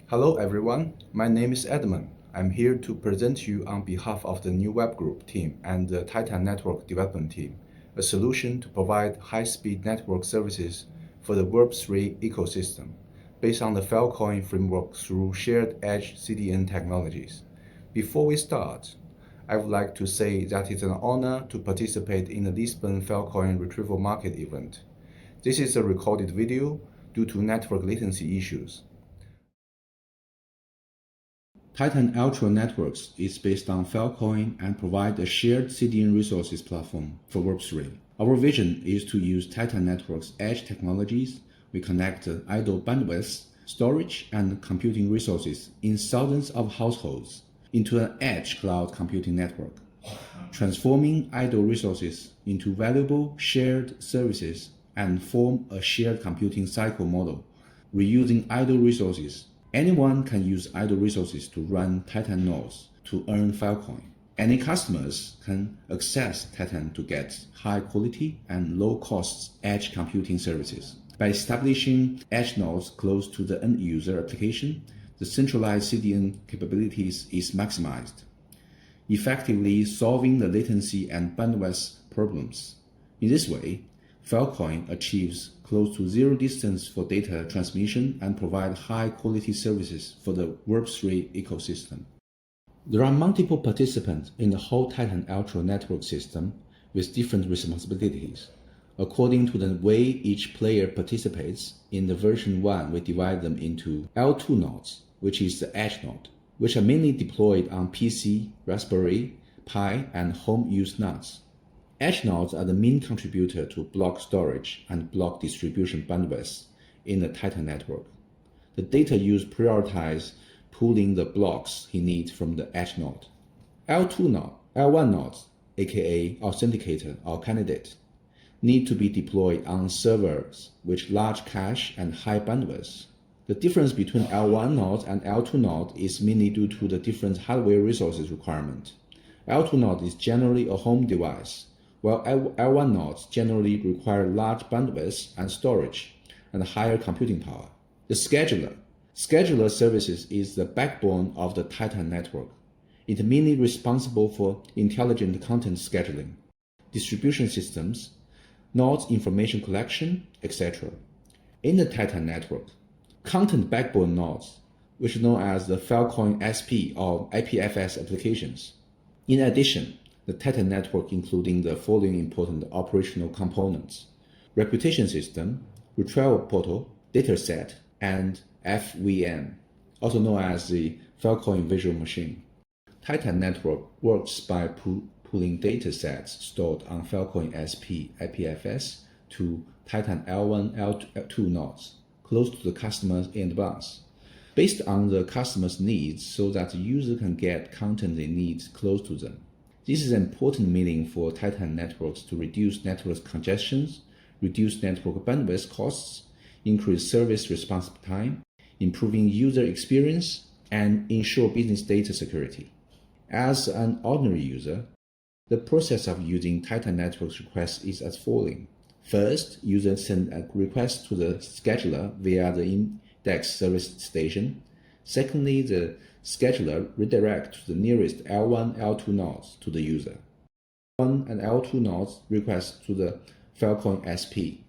Hello everyone, my name is Edmond. I'm here to present you on behalf of the new web group team and the Titan Network development team, a solution to provide high-speed network services for the Web3 ecosystem, based on the Filecoin framework through shared edge CDN technologies. Before we start, I would like to say that it's an honor to participate in the Lisbon Filecoin Retrieval Market event. This is a recorded video due to network latency issues. Titan Ultra Networks is based on Filecoin and provide a shared CDN resources platform for Web3. Our vision is to use Titan Networks' edge technologies. We connect idle bandwidth, storage, and computing resources in thousands of households into an edge cloud computing network, transforming idle resources into valuable shared services and form a shared computing cycle model. Reusing idle resources. Anyone can use idle resources to run Titan nodes to earn Filecoin. Any customers can access Titan to get high quality and low cost edge computing services. By establishing edge nodes close to the end user application, the centralized CDN capabilities is maximized, effectively solving the latency and bandwidth problems. In this way, Filecoin achieves close to zero distance for data transmission and provide high-quality services for the Web3 ecosystem. There are multiple participants in the whole Titan Ultra network system with different responsibilities. According to the way each player participates, in the version 1 we divide them into L2 nodes, which is the edge node, which are mainly deployed on PC, Raspberry Pi, and home use NAS. Edge nodes are the main contributor to block storage and block distribution bandwidth in the Titan network. The data use prioritize pulling the blocks he needs from the edge node. L1 nodes, aka authenticator or candidate, need to be deployed on servers with large cache and high bandwidth. The difference between L1 node and L2 node is mainly due to the different hardware resources requirement. L2 node is generally a home device, while L1 nodes generally require large bandwidth and storage and higher computing power. The scheduler services is the backbone of the Titan network. It is mainly responsible for intelligent content scheduling, distribution systems, nodes information collection, etc. In the Titan network, content backbone nodes, which are known as the Filecoin SP or IPFS applications. In addition, the Titan network including the following important operational components: reputation system, retrieval portal, dataset, and FVM, also known as the Filecoin visual machine. Titan network works by pulling datasets stored on Filecoin SP IPFS to Titan L1, L2 nodes, close to the customer in advance, based on the customer's needs so that the user can get content they need close to them. This is an important meaning for Titan networks to reduce network congestions, reduce network bandwidth costs, increase service response time, improving user experience, and ensure business data security. As an ordinary user, the process of using Titan networks requests is as following. First, users send a request to the scheduler via the index service station. Secondly, the scheduler redirects to the nearest L1, L2 nodes to the user. L1 and L2 nodes request to the Filecoin SP.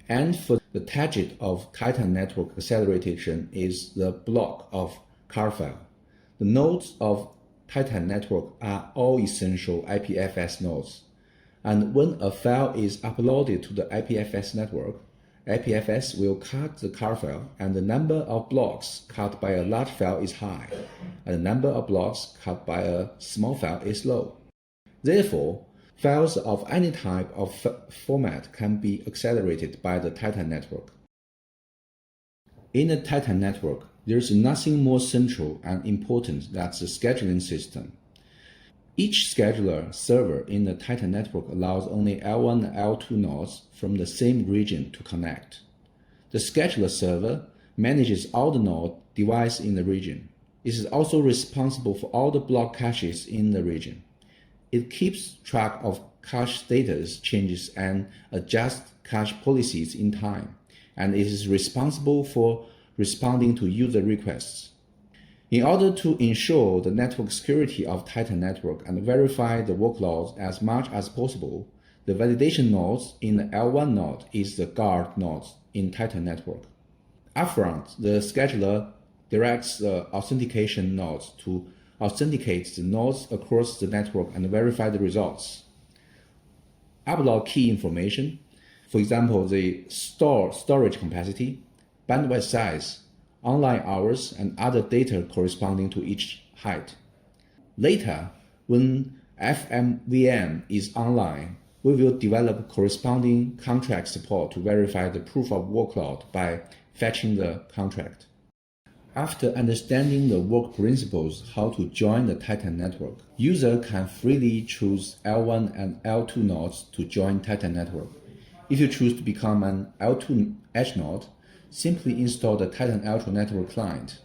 And for the target of Titan network acceleration is the block of car file. The nodes of Titan network are all essential IPFS nodes. And when a file is uploaded to the IPFS network, IPFS will cut the car file, and the number of blocks cut by a large file is high, and the number of blocks cut by a small file is low. Therefore, files of any type of format can be accelerated by the Titan network. In the Titan network, there is nothing more central and important than the scheduling system. Each scheduler server in the Titan network allows only L1 and L2 nodes from the same region to connect. The scheduler server manages all the node devices in the region. It is also responsible for all the block caches in the region. It keeps track of cache status changes and adjusts cache policies in time, and it is responsible for responding to user requests. In order to ensure the network security of Titan network and verify the workloads as much as possible, the validation nodes in the L1 node is the guard nodes in Titan network. Upfront, the scheduler directs the authentication nodes to authenticate the nodes across the network and verify the results. Upload key information, for example, the storage capacity, bandwidth size, online hours, and other data corresponding to each height. Later, when FMVM is online, we will develop corresponding contract support to verify the proof of workload by fetching the contract. After understanding the work principles how to join the Titan network, user can freely choose L1 and L2 nodes to join Titan network. If you choose to become an L2 edge node, simply install the Titan Ultra network client,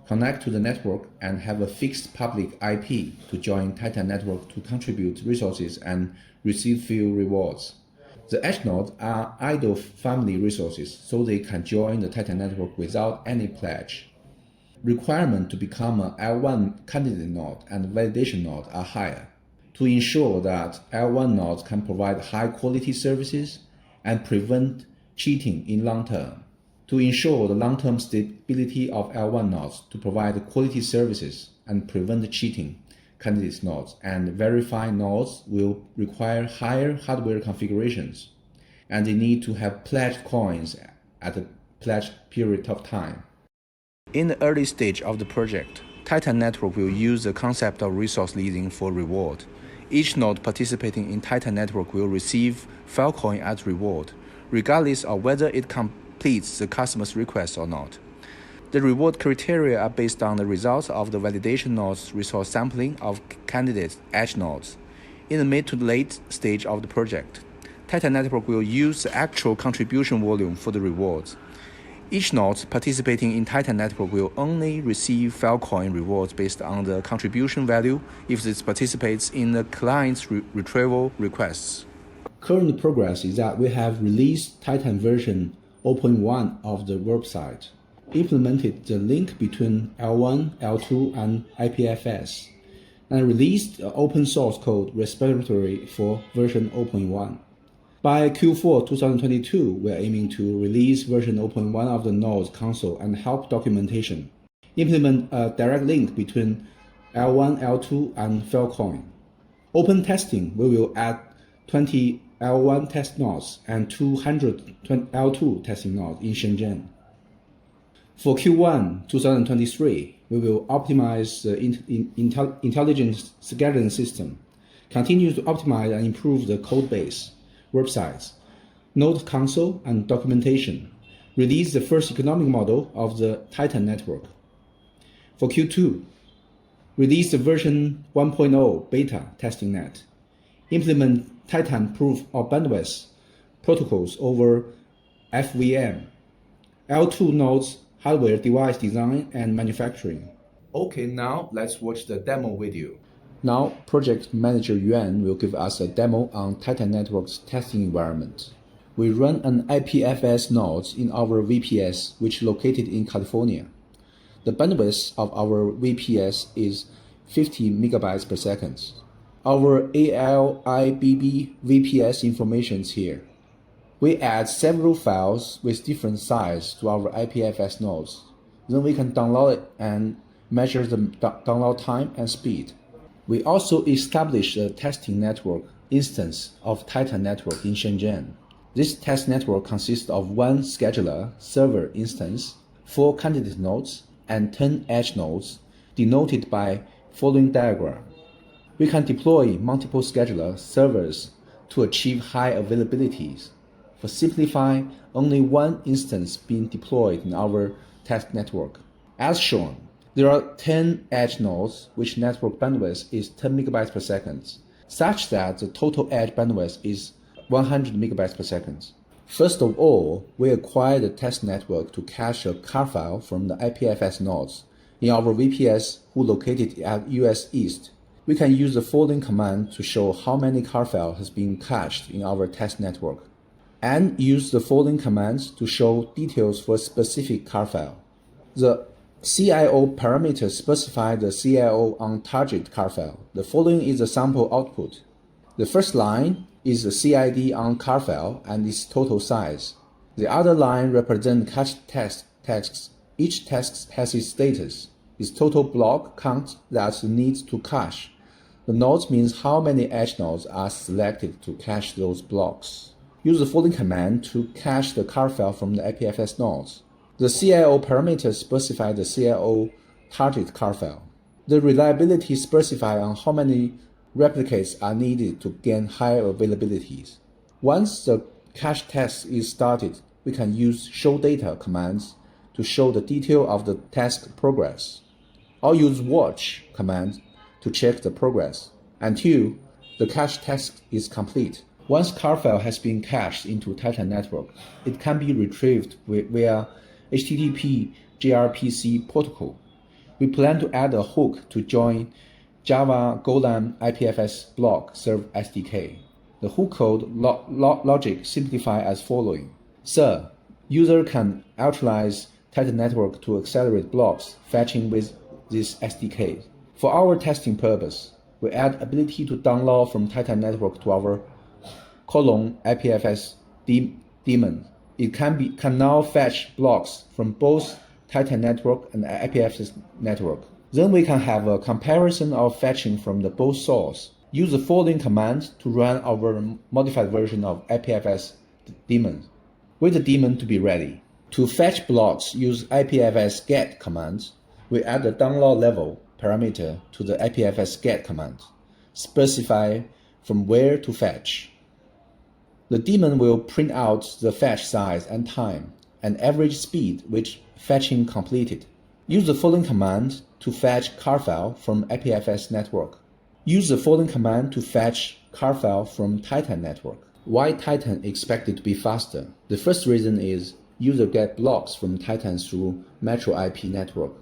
connect to the network, and have a fixed public IP to join Titan network to contribute resources and receive few rewards. The edge nodes are idle family resources, so they can join the Titan network without any pledge. Requirements to become an L1 candidate node and validation node are higher, to ensure that L1 nodes can provide high-quality services and prevent cheating in long term. To ensure the long-term stability of L1 nodes to provide quality services and prevent cheating, candidate nodes and verified nodes will require higher hardware configurations, and they need to have pledged coins at the pledged period of time. In the early stage of the project, Titan Network will use the concept of resource leasing for reward. Each node participating in Titan Network will receive Filecoin as reward, regardless of whether it completes the customer's request or not. The reward criteria are based on the results of the validation node's resource sampling of candidate edge nodes. In the mid to late stage of the project, Titan Network will use the actual contribution volume for the rewards. Each node participating in Titan Network will only receive Filecoin rewards based on the contribution value if it participates in the client's retrieval requests. Current progress is that we have released Titan version 0.1 of the website, implemented the link between L1, L2, and IPFS, and released open source code respiratory for version 0.1. By Q4 2022, we are aiming to release version 0.1 of the nodes console and help documentation, implement a direct link between L1, L2, and Filecoin. Open testing, we will add 20 L1 test nodes and 200 L2 testing nodes in Shenzhen. For Q1 2023, we will optimize the intelligent scheduling system, continue to optimize and improve the code base, websites, node console, and documentation, release the first economic model of the Titan network. For Q2, release the version 1.0 beta testing net, implement Titan proof of bandwidth protocols over FVM, L2 nodes hardware device design and manufacturing. Okay, now let's watch the demo video. Now, Project Manager Yuan will give us a demo on Titan Network's testing environment. We run an IPFS node in our VPS, which is located in California. The bandwidth of our VPS is 50 megabytes per second. Our ALIBB VPS information is here. We add several files with different sizes to our IPFS nodes. Then we can download it and measure the download time and speed. We also established a testing network instance of Titan Network in Shenzhen. This test network consists of one scheduler server instance, 4 candidate nodes, and 10 edge nodes, denoted by following diagram. We can deploy multiple scheduler servers to achieve high availabilities. For simplify, only one instance being deployed in our test network. As shown, there are 10 edge nodes which network bandwidth is 10 megabytes per second, such that the total edge bandwidth is 100 megabytes per second. First of all, we acquire the test network to cache a car file from the IPFS nodes in our VPS who located at US East. We can use the following command to show how many car files has been cached in our test network. and use the following commands to show details for a specific car file. The CIO parameter specifies the CIO on target car file. The following is the sample output. The first line is the CID on car file and its total size. The other line represents cache tasks. Each task has its status, its total block count that needs to cache. The nodes means how many edge nodes are selected to cache those blocks. Use the following command to cache the car file from the IPFS nodes. The CIO parameter specifies the CIO target car file. The reliability specifies on how many replicates are needed to gain higher availabilities. Once the cache task is started, we can use show data commands to show the detail of the task progress, or use watch command to check the progress until the cache task is complete. Once car file has been cached into Titan network, it can be retrieved via HTTP gRPC protocol. We plan to add a hook to join Java Golang IPFS block serve SDK. The hook code logic simplifies as following. Sir, user can utilize Titan network to accelerate blocks fetching with this SDK. For our testing purpose, we add ability to download from Titan network to our IPFS daemon. It can now fetch blocks from both Titan network and IPFS network. Then we can have a comparison of fetching from the both source. Use the following command to run our modified version of IPFS daemon. Wait the daemon to be ready. To fetch blocks, use IPFS get command. We add the download level parameter to the IPFS get command. Specify from where to fetch. The daemon will print out the fetch size and time, and average speed which fetching completed. Use the following command to fetch car file from IPFS network. Use the following command to fetch car file from Titan network. Why Titan expected to be faster? The first reason is user get blocks from Titan through Metro IP network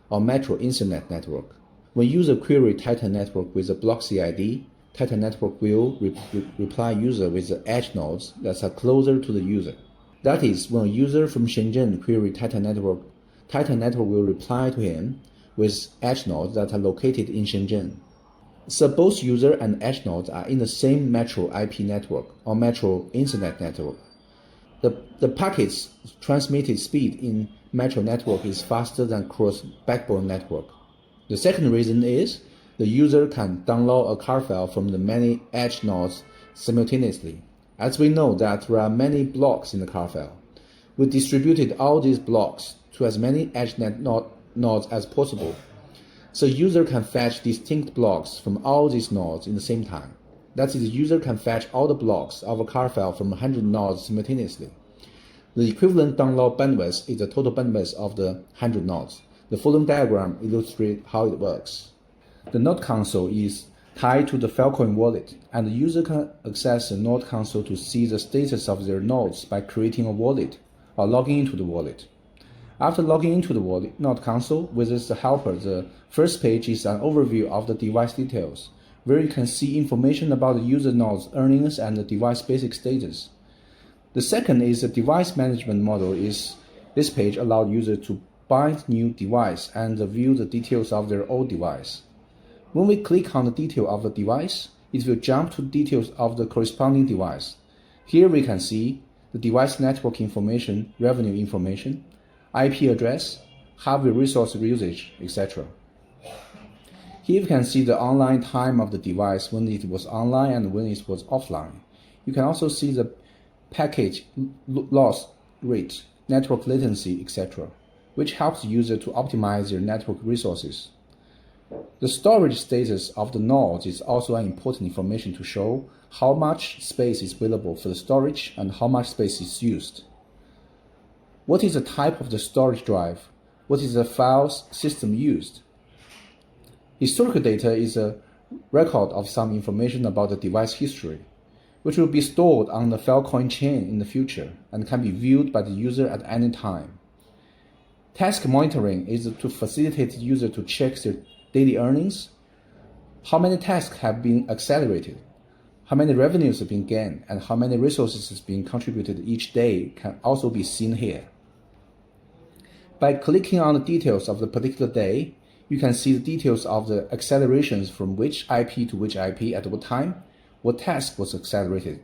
or Metro Internet network. When user query Titan network with a block CID, Titan network will reply user with the edge nodes that are closer to the user. That is, when a user from Shenzhen query Titan network will reply to him with edge nodes that are located in Shenzhen. So both user and edge nodes are in the same Metro IP network or Metro Internet network. The packets transmitted speed in Metro network is faster than cross backbone network. The second reason is the user can download a car file from the many edge nodes simultaneously. As we know that there are many blocks in the car file, we distributed all these blocks to as many edge nodes as possible. So user can fetch distinct blocks from all these nodes in the same time. That is, the user can fetch all the blocks of a car file from 100 nodes simultaneously. The equivalent download bandwidth is the total bandwidth of the 100 nodes. The following diagram illustrates how it works. The node console is tied to the Filecoin wallet, and the user can access the node console to see the status of their nodes by creating a wallet or logging into the wallet. After logging into the wallet node console with the helper, the first page is an overview of the device details, where you can see information about the user node's earnings and the device basic status. The second is the device management model. This page allows users to bind new device and view the details of their old device. When we click on the detail of the device, it will jump to details of the corresponding device. Here we can see the device network information, revenue information, IP address, hardware resource usage, etc. Here you can see the online time of the device when it was online and when it was offline. You can also see the packet loss rate, network latency, etc., which helps the user to optimize their network resources. The storage status of the nodes is also an important information to show how much space is available for the storage and how much space is used. What is the type of the storage drive? What is the file system used? Historical data is a record of some information about the device history, which will be stored on the Filecoin chain in the future and can be viewed by the user at any time. Task monitoring is to facilitate the user to check their daily earnings, how many tasks have been accelerated, How many revenues have been gained and how many resources is being contributed each day can also be seen here. By clicking on the details of the particular day, you can see the details of the accelerations from which IP to which IP at what time, what task was accelerated,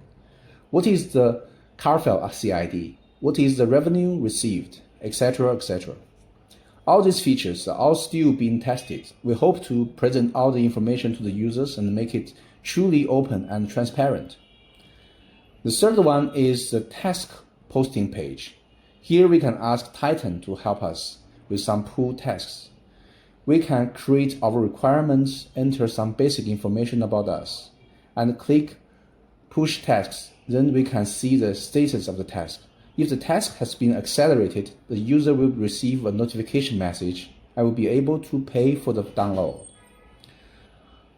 what is the car file CID, what is the revenue received, etc., etc. All these features are all still being tested. We hope to present all the information to the users and make it truly open and transparent. The third one is the task posting page. Here we can ask Titan to help us with some pull tasks. We can create our requirements, enter some basic information about us, and click push tasks. Then we can see the status of the task. If the task has been accelerated, the user will receive a notification message and will be able to pay for the download.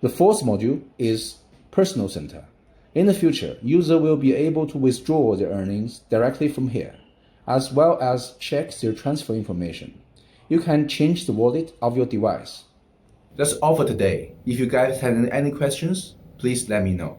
The fourth module is Personal Center. In the future, user will be able to withdraw their earnings directly from here, as well as check their transfer information. You can change the wallet of your device. That's all for today. If you guys have any questions, please let me know.